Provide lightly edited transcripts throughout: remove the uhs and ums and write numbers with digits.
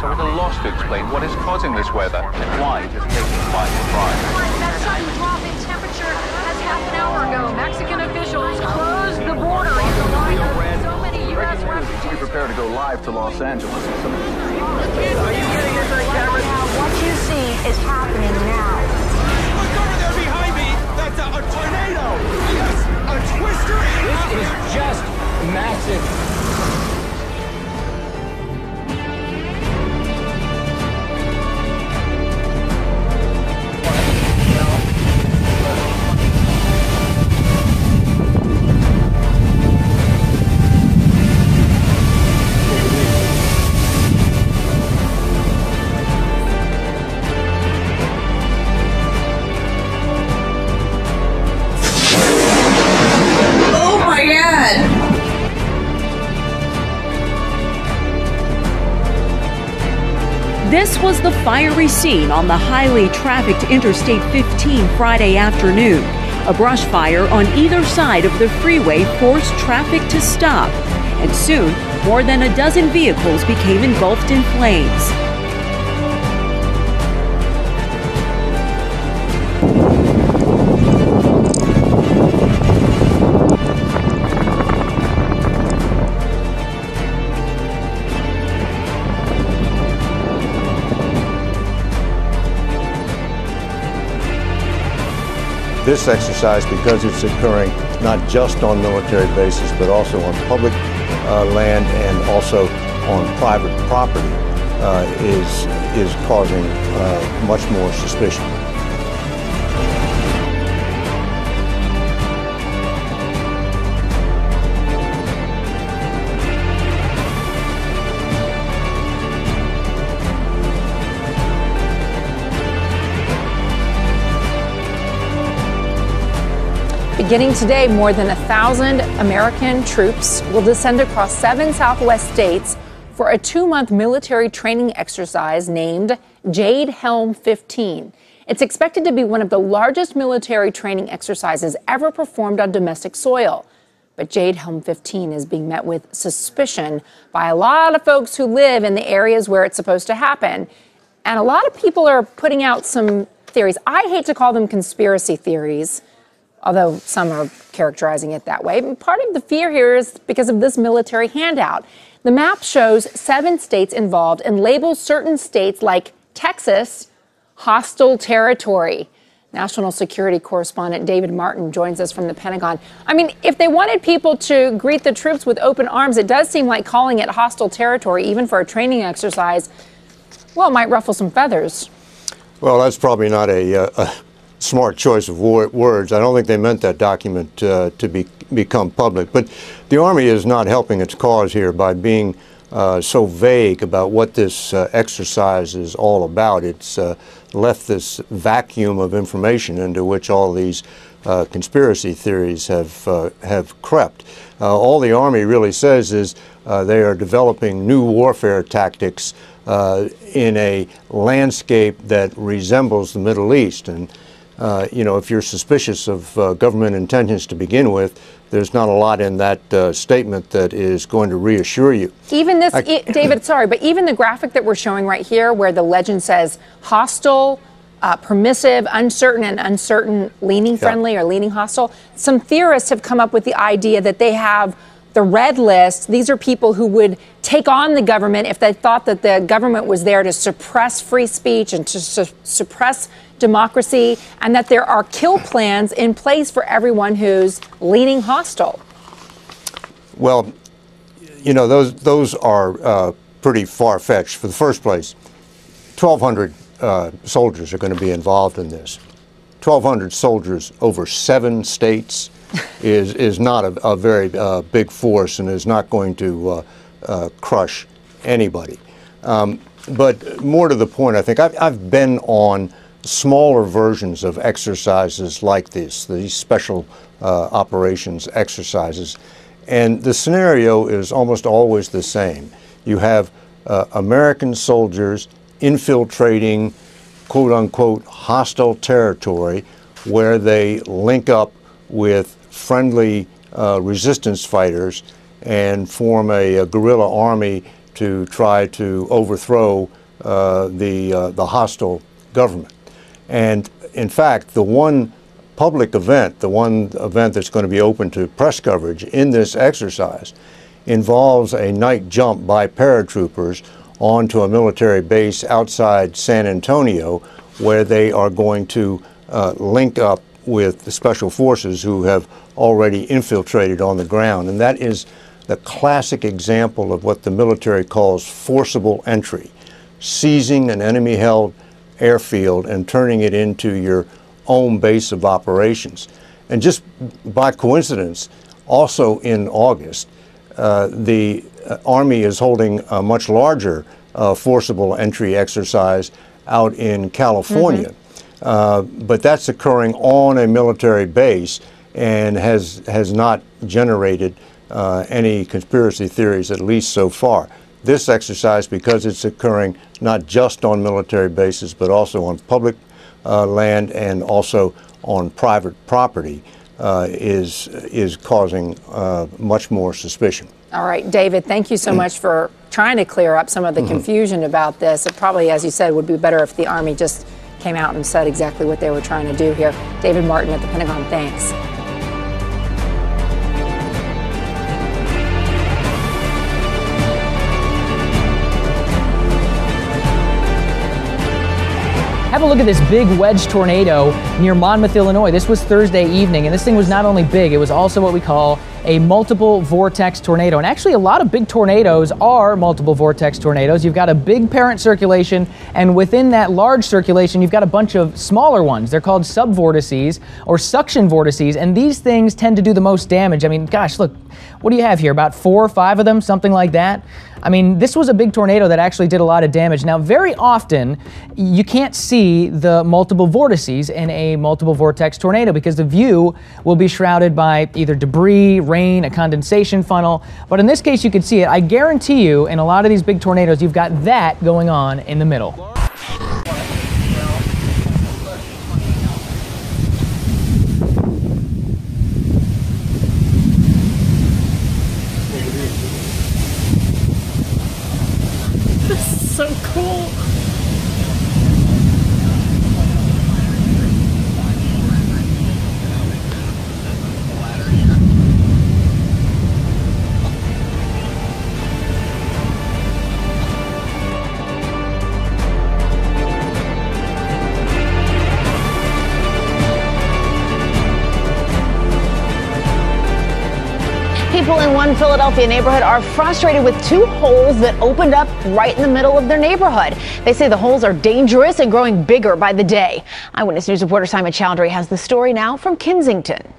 are at a loss to explain what is causing this weather and why it is taking them by surprise. That sudden drop in temperature as half an hour ago, Mexican officials closed the border in the light of so many U.S. refugees. We prepare to go live to Los Angeles. Are you getting it on camera? What you see is happening now. Look over there behind me! That's a tornado! Yes, a twister! This is just massive. This was the fiery scene on the highly trafficked Interstate 15 Friday afternoon. A brush fire on either side of the freeway forced traffic to stop, and soon more than a dozen vehicles became engulfed in flames. This exercise, because it's occurring not just on military bases, but also on public land and also on private property, is causing much more suspicion. Beginning today, more than 1,000 American troops will descend across 7 Southwest states for a 2-month military training exercise named Jade Helm 15. It's expected to be one of the largest military training exercises ever performed on domestic soil. But Jade Helm 15 is being met with suspicion by a lot of folks who live in the areas where it's supposed to happen. And a lot of people are putting out some theories. I hate to call them conspiracy theories, although some are characterizing it that way. And part of the fear here is because of this military handout. The map shows 7 states involved and labels certain states like Texas hostile territory. National security correspondent David Martin joins us from the Pentagon. I mean, if they wanted people to greet the troops with open arms, it does seem like calling it hostile territory, even for a training exercise, well, it might ruffle some feathers. Well, that's probably not a smart choice of words. I don't think they meant that document to become public. But the Army is not helping its cause here by being so vague about what this exercise is all about. It's left this vacuum of information into which all these conspiracy theories have crept. All the Army really says is they are developing new warfare tactics in a landscape that resembles the Middle East. And you know, if you're suspicious of government intentions to begin with, there's not a lot in that statement that is going to reassure you. Even this, David, sorry, but even the graphic that we're showing right here where the legend says hostile, permissive, uncertain, and uncertain, leaning friendly or leaning hostile, some theorists have come up with the idea that they have the red list. These are people who would take on the government if they thought that the government was there to suppress free speech and to suppress democracy, and that there are kill plans in place for everyone who's leaning hostile. Well, you know, those are pretty far-fetched. For the first place, 1,200 soldiers are going to be involved in this. 1,200 soldiers over 7 states is not a very big force and is not going to crush anybody. But more to the point, I think I've been on smaller versions of exercises like this, these special operations exercises, and the scenario is almost always the same. You have American soldiers infiltrating quote-unquote hostile territory where they link up with friendly resistance fighters and form a guerrilla army to try to overthrow the hostile government. And in fact, the one public event, the one event that's going to be open to press coverage in this exercise, involves a night jump by paratroopers onto a military base outside San Antonio, where they are going to link up with the special forces who have already infiltrated on the ground. And that is the classic example of what the military calls forcible entry, seizing an enemy-held airfield and turning it into your own base of operations. And just by coincidence, also in August, the Army is holding a much larger forcible entry exercise out in California. But that's occurring on a military base and has not generated any conspiracy theories, at least so far. This exercise, because it's occurring not just on military bases, but also on public land and also on private property, is causing much more suspicion. All right, David, thank you so much for trying to clear up some of the confusion about this. It probably, as you said, would be better if the Army just came out and said exactly what they were trying to do here. David Martin at the Pentagon, thanks. Have a look at this big wedge tornado near Monmouth, Illinois. This was Thursday evening, and this thing was not only big, it was also what we call a multiple vortex tornado. And actually, a lot of big tornadoes are multiple vortex tornadoes. You've got a big parent circulation, and within that large circulation, you've got a bunch of smaller ones. They're called subvortices or suction vortices, and these things tend to do the most damage. I mean, gosh, look, what do you have here? About 4 or 5 of them, something like that? I mean, this was a big tornado that actually did a lot of damage. Now, very often, you can't see the multiple vortices in a multiple vortex tornado because the view will be shrouded by either debris, rain, a condensation funnel. But in this case, you can see it. I guarantee you, in a lot of these big tornadoes, you've got that going on in the middle. So cool. People in one Philadelphia neighborhood are frustrated with 2 holes that opened up right in the middle of their neighborhood. They say the holes are dangerous and growing bigger by the day. Eyewitness News reporter Simon Chowdhury has the story now from Kensington.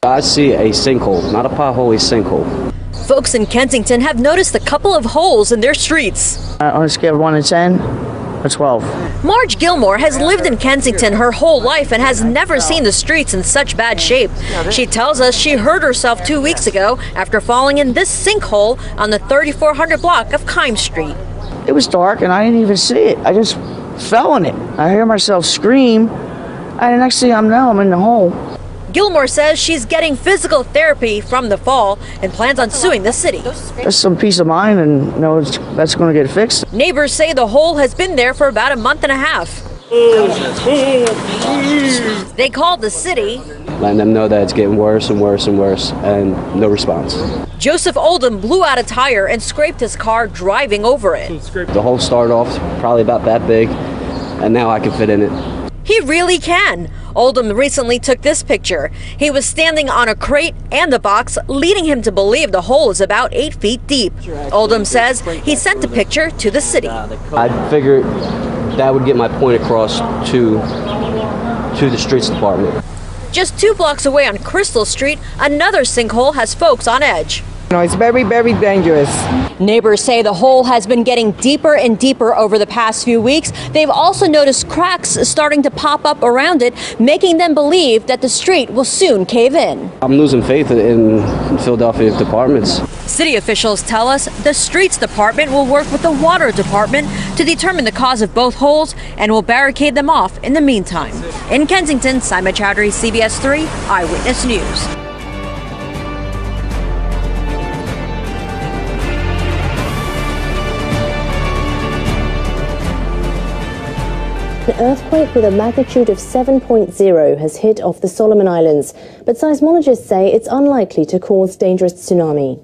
I see a sinkhole, not a pothole, a sinkhole. Folks in Kensington have noticed a couple of holes in their streets. On a scale of 1 to 10, a 12. Marge Gilmore has lived in Kensington her whole life and has never seen the streets in such bad shape. She tells us she hurt herself 2 weeks ago after falling in this sinkhole on the 3400 block of Kime Street. It was dark and I didn't even see it. I just fell in it. I hear myself scream, and the next thing I'm in the hole. Gilmore says she's getting physical therapy from the fall and plans on suing the city. That's some peace of mind, and that's going to get fixed. Neighbors say the hole has been there for about a month and a half. They called the city, letting them know that it's getting worse and worse and worse, and no response. Joseph Oldham blew out a tire and scraped his car driving over it. The hole started off probably about that big, and now I can fit in it. He really can. Oldham recently took this picture. He was standing on a crate and the box, leading him to believe the hole is about 8 feet deep. Oldham says he sent the picture to the city. I figured that would get my point across to the streets department. Just 2 blocks away on Crystal Street, another sinkhole has folks on edge. No, it's very, very dangerous. Neighbors say the hole has been getting deeper and deeper over the past few weeks. They've also noticed cracks starting to pop up around it, making them believe that the street will soon cave in. I'm losing faith in Philadelphia departments. City officials tell us the streets department will work with the water department to determine the cause of both holes and will barricade them off in the meantime. In Kensington, Simon Chowdhury, CBS 3 Eyewitness News. An earthquake with a magnitude of 7.0 has hit off the Solomon Islands, but seismologists say it's unlikely to cause dangerous tsunami.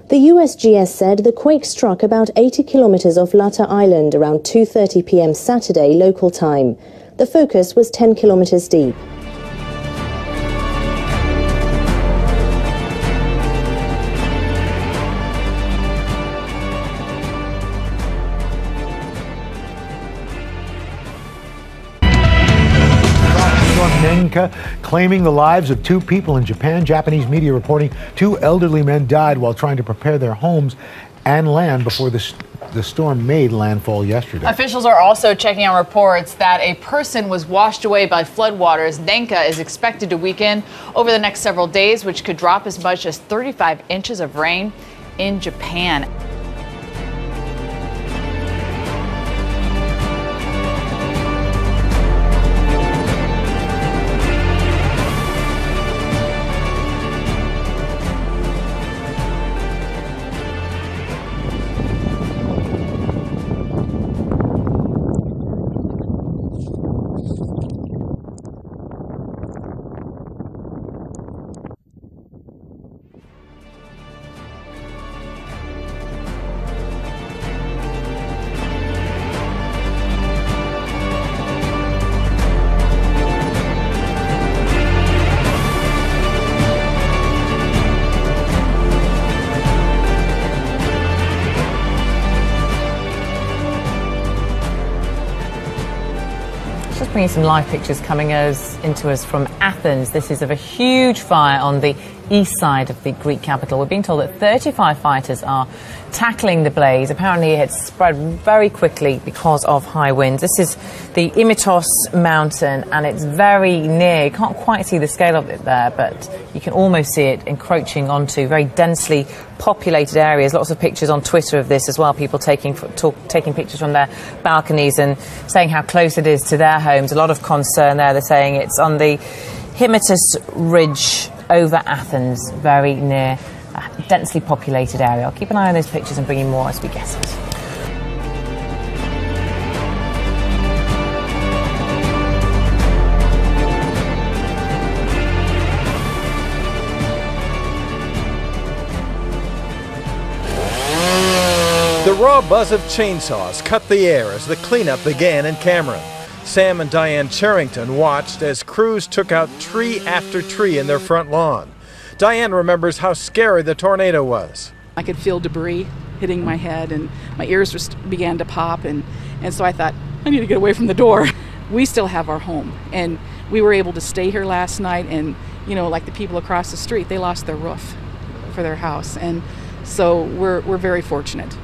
The USGS said the quake struck about 80 kilometers off Lata Island around 2:30 p.m. Saturday local time. The focus was 10 kilometers deep. Claiming the lives of 2 people in Japan. Japanese media reporting 2 elderly men died while trying to prepare their homes and land before the storm made landfall yesterday. Officials are also checking on reports that a person was washed away by floodwaters. Denka is expected to weaken over the next several days, which could drop as much as 35 inches of rain in Japan. Bringing some live pictures coming into us from Athens. This is of a huge fire on the east side of the Greek capital. We're being told that 35 fighters are tackling the blaze. Apparently it spread very quickly because of high winds. This is the Imitos mountain and it's very near. You can't quite see the scale of it there, but you can almost see it encroaching onto very densely populated areas. Lots of pictures on Twitter of this as well, people taking pictures from their balconies and saying how close it is to their homes. A lot of concern there. They're saying it's on the Hymettus Ridge over Athens, very near a densely populated area. I'll keep an eye on those pictures and bring you more as we get it. The raw buzz of chainsaws cut the air as the cleanup began in Cameron. Sam and Diane Charrington watched as crews took out tree after tree in their front lawn. Diane remembers how scary the tornado was. I could feel debris hitting my head and my ears just began to pop and so I thought, I need to get away from the door. We still have our home and we were able to stay here last night and, you know, like the people across the street, they lost their roof for their house and so we're very fortunate.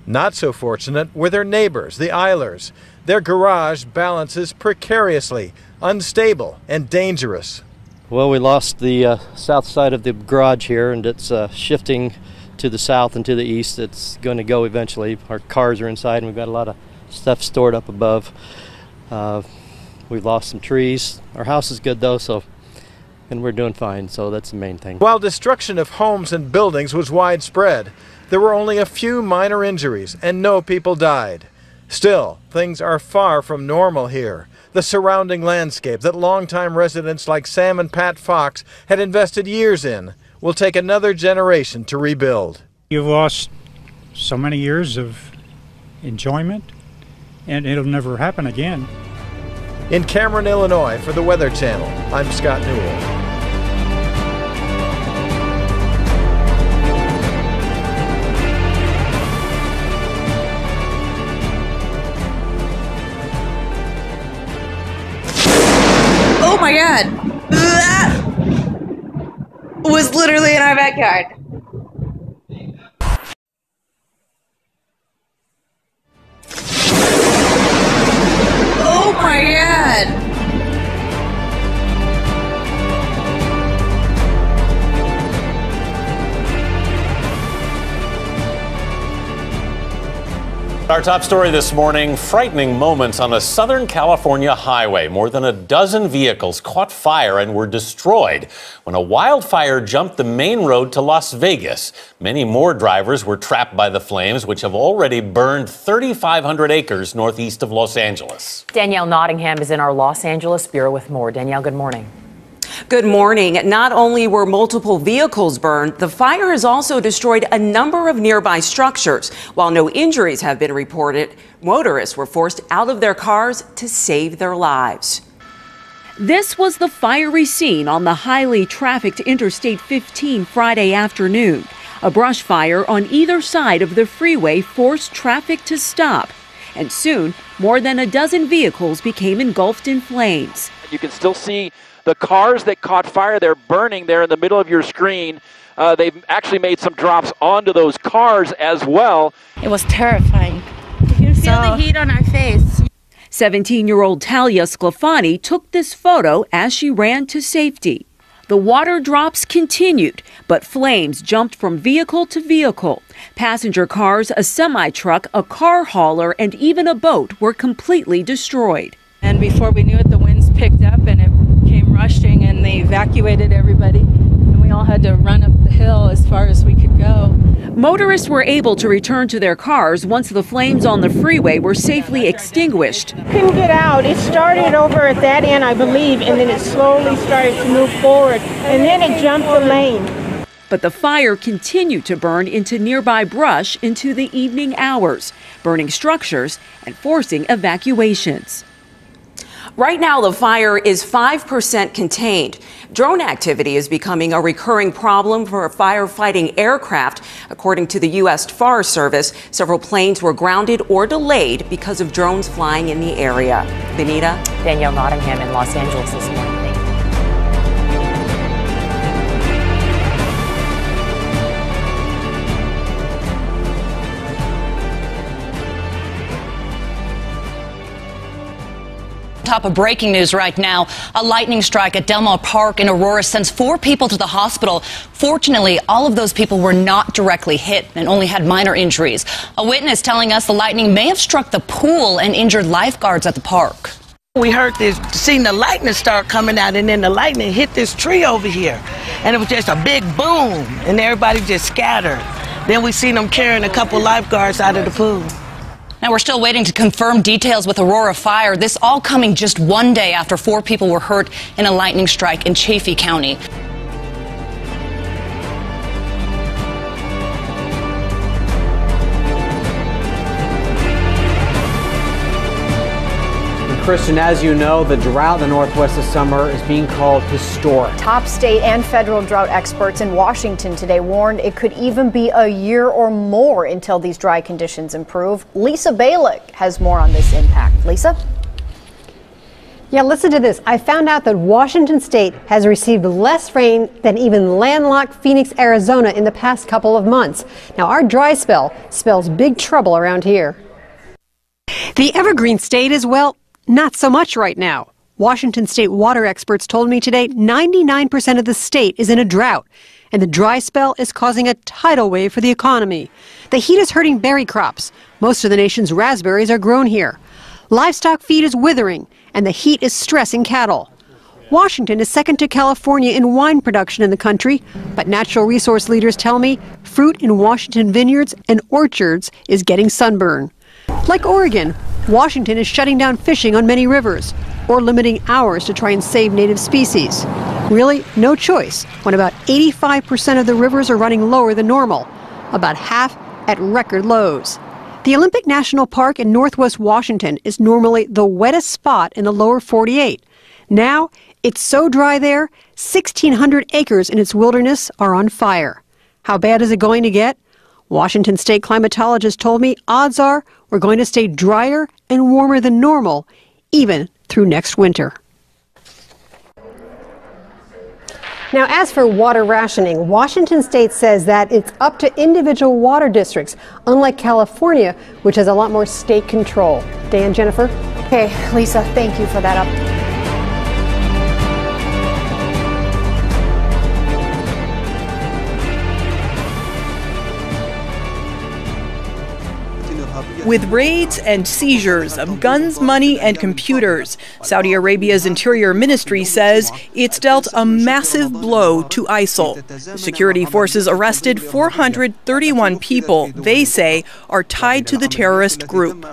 Not so fortunate were their neighbors, the Eilers. Their garage balances precariously, unstable and dangerous. Well, we lost the south side of the garage here, and it's shifting to the south and to the east. It's going to go eventually. Our cars are inside, and we've got a lot of stuff stored up above. We've lost some trees. Our house is good, though, and we're doing fine, so that's the main thing. While destruction of homes and buildings was widespread, there were only a few minor injuries, and no people died. Still, things are far from normal here. The surrounding landscape that longtime residents like Sam and Pat Fox had invested years in will take another generation to rebuild. You've lost so many years of enjoyment, and it'll never happen again. In Cameron, Illinois, for the Weather Channel, I'm Scott Newell. Oh my god! That was literally in our backyard. Oh my god! Our top story this morning, frightening moments on a Southern California highway. More than a dozen vehicles caught fire and were destroyed when a wildfire jumped the main road to Las Vegas. Many more drivers were trapped by the flames, which have already burned 3,500 acres northeast of Los Angeles. Danielle Nottingham is in our Los Angeles bureau with more. Danielle, good morning. Good morning. Not only were multiple vehicles burned, the fire has also destroyed a number of nearby structures. While no injuries have been reported, motorists were forced out of their cars to save their lives. This was the fiery scene on the highly trafficked Interstate 15 Friday afternoon. A brush fire on either side of the freeway forced traffic to stop. And soon, more than a dozen vehicles became engulfed in flames. You can still see the cars that caught fire. They're burning there in the middle of your screen. They've actually made some drops onto those cars as well. It was terrifying. You can feel the heat on our face. 17-year-old Talia Sclafani took this photo as she ran to safety. The water drops continued, but flames jumped from vehicle to vehicle. Passenger cars, a semi-truck, a car hauler, and even a boat were completely destroyed. And before we knew it, the winds picked up and it came rushing, and they evacuated everybody, and we all had to run up the hill as far as we could go. Motorists were able to return to their cars once the flames on the freeway were safely extinguished. Couldn't get out. It started over at that end, I believe, and then it slowly started to move forward, and then it jumped the lane. But the fire continued to burn into nearby brush into the evening hours, burning structures and forcing evacuations. Right now, the fire is 5% contained. Drone activity is becoming a recurring problem for firefighting aircraft. According to the U.S. Forest Service, several planes were grounded or delayed because of drones flying in the area. Benita? Danielle Nottingham in Los Angeles this morning. Top of breaking news right now. A lightning strike at Del Mar Park in Aurora sends 4 people to the hospital. Fortunately, all of those people were not directly hit and only had minor injuries. A witness telling us the lightning may have struck the pool and injured lifeguards at the park. We seen the lightning start coming out, and then the lightning hit this tree over here. And it was just a big boom, and everybody just scattered. Then we seen them carrying a couple lifeguards out of the pool. Now, we're still waiting to confirm details with Aurora Fire. This all coming just one day after 4 people were hurt in a lightning strike in Chaffee County. Kristen, as you know, the drought in the Northwest this summer is being called historic. Top state and federal drought experts in Washington today warned it could even be a year or more until these dry conditions improve. Lisa Balick has more on this impact. Lisa? Yeah, listen to this. I found out that Washington state has received less rain than even landlocked Phoenix, Arizona in the past couple of months. Now, our dry spell spells big trouble around here. The Evergreen State is, well, not so much right now. Washington state water experts told me today 99% of the state is in a drought, and the dry spell is causing a tidal wave for the economy. The heat is hurting berry crops. Most of the nation's raspberries are grown here. Livestock feed is withering, and the heat is stressing cattle. Washington is second to California in wine production in the country, but natural resource leaders tell me fruit in Washington vineyards and orchards is getting sunburn. Like Oregon, Washington is shutting down fishing on many rivers or limiting hours to try and save native species. Really, no choice when about 85% of the rivers are running lower than normal, about half at record lows. The Olympic National Park in northwest Washington is normally the wettest spot in the lower 48. Now, it's so dry there, 1,600 acres in its wilderness are on fire. How bad is it going to get? Washington state climatologists told me odds are we're going to stay drier and warmer than normal, even through next winter. Now, as for water rationing, Washington state says that it's up to individual water districts, unlike California, which has a lot more state control. Dan, Jennifer? Okay, Lisa, thank you for that update. with raids and seizures of guns, money, and computers. Saudi Arabia's Interior Ministry says it's dealt a massive blow to ISIL. Security forces arrested 431 people they say are tied to the terrorist group.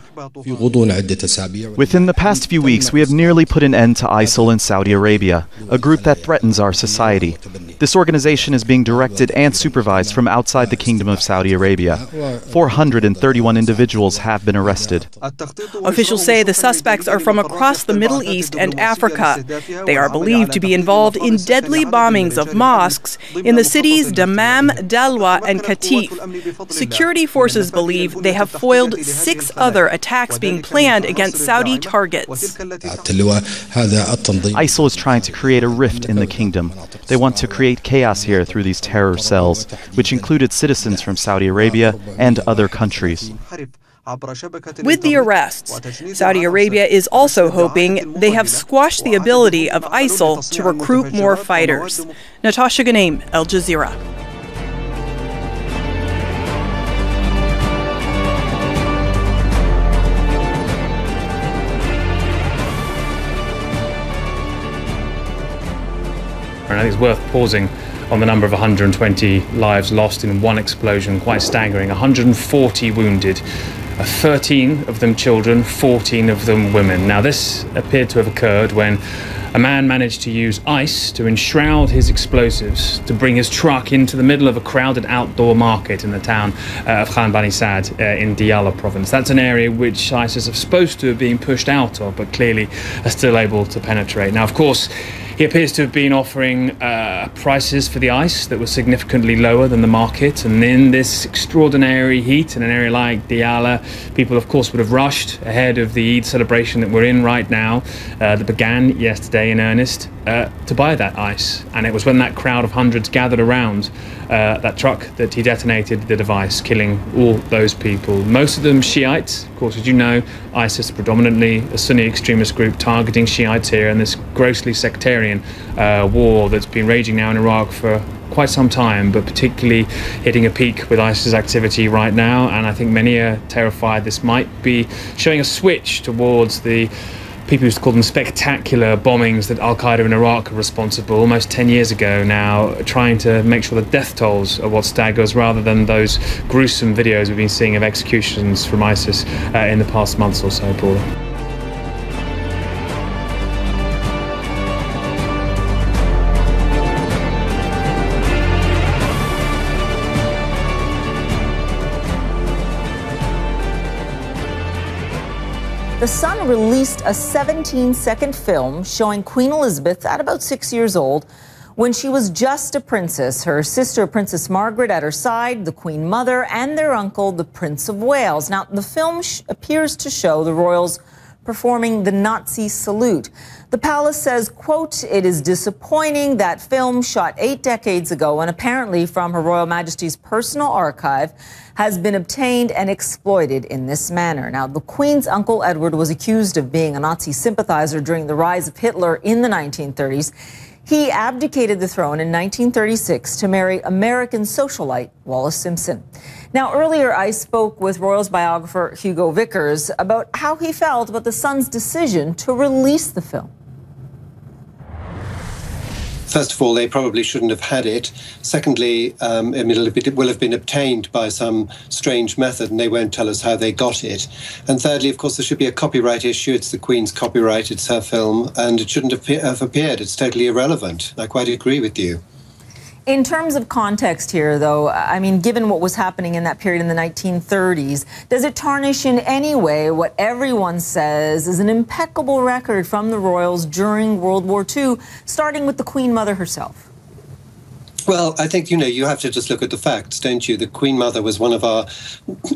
Within the past few weeks, we have nearly put an end to ISIL in Saudi Arabia, a group that threatens our society. This organization is being directed and supervised from outside the Kingdom of Saudi Arabia. 431 individuals have been arrested. Officials say the suspects are from across the Middle East and Africa. They are believed to be involved in deadly bombings of mosques in the cities Dammam, Dalwa, and Qatif. Security forces believe they have foiled 6 other attacks being planned against Saudi targets. ISIL is trying to create a rift in the kingdom. They want to create chaos here through these terror cells, which included citizens from Saudi Arabia and other countries. With the arrests, Saudi Arabia is also hoping they have squashed the ability of ISIL to recruit more fighters. Natasha Ghanem, Al Jazeera. And I think it's worth pausing on the number of 120 lives lost in one explosion, quite staggering. 140 wounded, 13 of them children, 14 of them women. Now, this appeared to have occurred when a man managed to use ice to enshroud his explosives to bring his truck into the middle of a crowded outdoor market in the town of Khan Bani Saad in Diyala province. That's an area which ISIS are supposed to have been pushed out of, but clearly are still able to penetrate. Now, of course, he appears to have been offering prices for the ice that were significantly lower than the market. And in this extraordinary heat in an area like Diyala, people, of course, would have rushed ahead of the Eid celebration that we're in right now, that began yesterday in earnest, to buy that ice. And it was when that crowd of hundreds gathered around that truck that he detonated the device, killing all those people. Most of them Shiites. Of course, as you know, ISIS predominantly a Sunni extremist group targeting Shiites here, and this grossly sectarian war that's been raging now in Iraq for quite some time, but particularly hitting a peak with ISIS activity right now. And I think many are terrified this might be showing a switch towards the people used to call them spectacular bombings that Al-Qaeda in Iraq are responsible almost 10 years ago now, trying to make sure the death tolls are what staggers rather than those gruesome videos we've been seeing of executions from ISIS in the past months or so, Paula. The Sun released a 17-second film showing Queen Elizabeth at about 6 years old when she was just a princess. Her sister, Princess Margaret, at her side, the Queen Mother, and their uncle, the Prince of Wales. Now, the film appears to show the royals performing the Nazi salute. The palace says, quote, "It is disappointing that film shot 8 decades ago and apparently from Her Royal Majesty's personal archive has been obtained and exploited in this manner." Now, the Queen's uncle Edward was accused of being a Nazi sympathizer during the rise of Hitler in the 1930s. He abdicated the throne in 1936 to marry American socialite Wallis Simpson. Now, earlier I spoke with Royals biographer Hugo Vickers about how he felt about the Sun's decision to release the film. First of all, they probably shouldn't have had it. Secondly, it will have been obtained by some strange method, and they won't tell us how they got it. And thirdly, of course, there should be a copyright issue. It's the Queen's copyright. It's her film, and it shouldn't have appeared. It's totally irrelevant. I quite agree with you. In terms of context here, though, I mean, given what was happening in that period in the 1930s, does it tarnish in any way what everyone says is an impeccable record from the royals during World War II, starting with the Queen Mother herself? Well, I think, you have to just look at the facts, don't you? The Queen Mother was one of our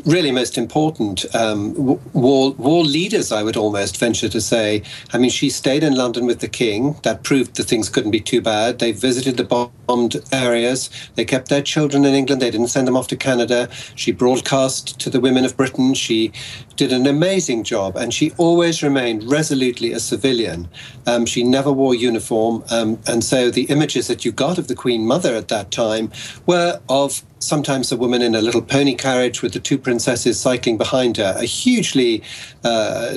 really most important war leaders, I would almost venture to say. I mean, she stayed in London with the King. That proved that things couldn't be too bad. They visited the bombed areas. They kept their children in England. They didn't send them off to Canada. She broadcast to the women of Britain. She did an amazing job, and she always remained resolutely a civilian. She never wore uniform, and so the images that you got of the Queen Mother at that time were of sometimes a woman in a little pony carriage with the two princesses cycling behind her, a hugely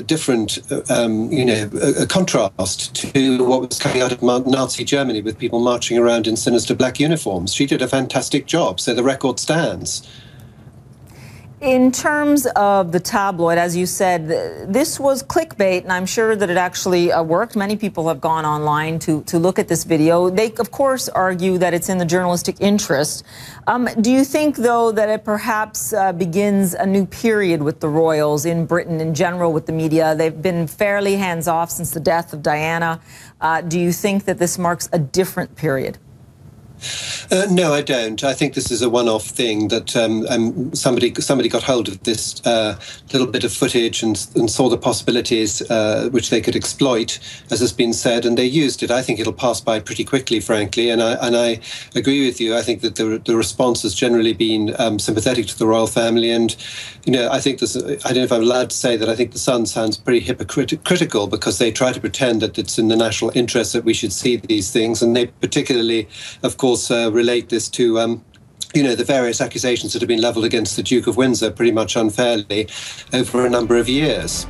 different, a contrast to what was coming out of Nazi Germany with people marching around in sinister black uniforms. She did a fantastic job, so the record stands. In terms of the tabloid, as you said, this was clickbait, and I'm sure that it actually worked. Many people have gone online to look at this video. They, of course, argue that it's in the journalistic interest. Do you think, though, that it perhaps begins a new period with the royals in Britain in general with the media? They've been fairly hands-off since the death of Diana. Do you think that this marks a different period? No, I don't. I think this is a one-off thing that somebody got hold of this little bit of footage and saw the possibilities which they could exploit, as has been said, and they used it. I think it'll pass by pretty quickly, frankly, and I agree with you. I think that the response has generally been sympathetic to the royal family, and I think this. I don't know if I'm allowed to say that. I think the Sun sounds pretty hypocritical because they try to pretend that it's in the national interest that we should see these things, and they particularly, of course, relate this to the various accusations that have been levelled against the Duke of Windsor pretty much unfairly over a number of years.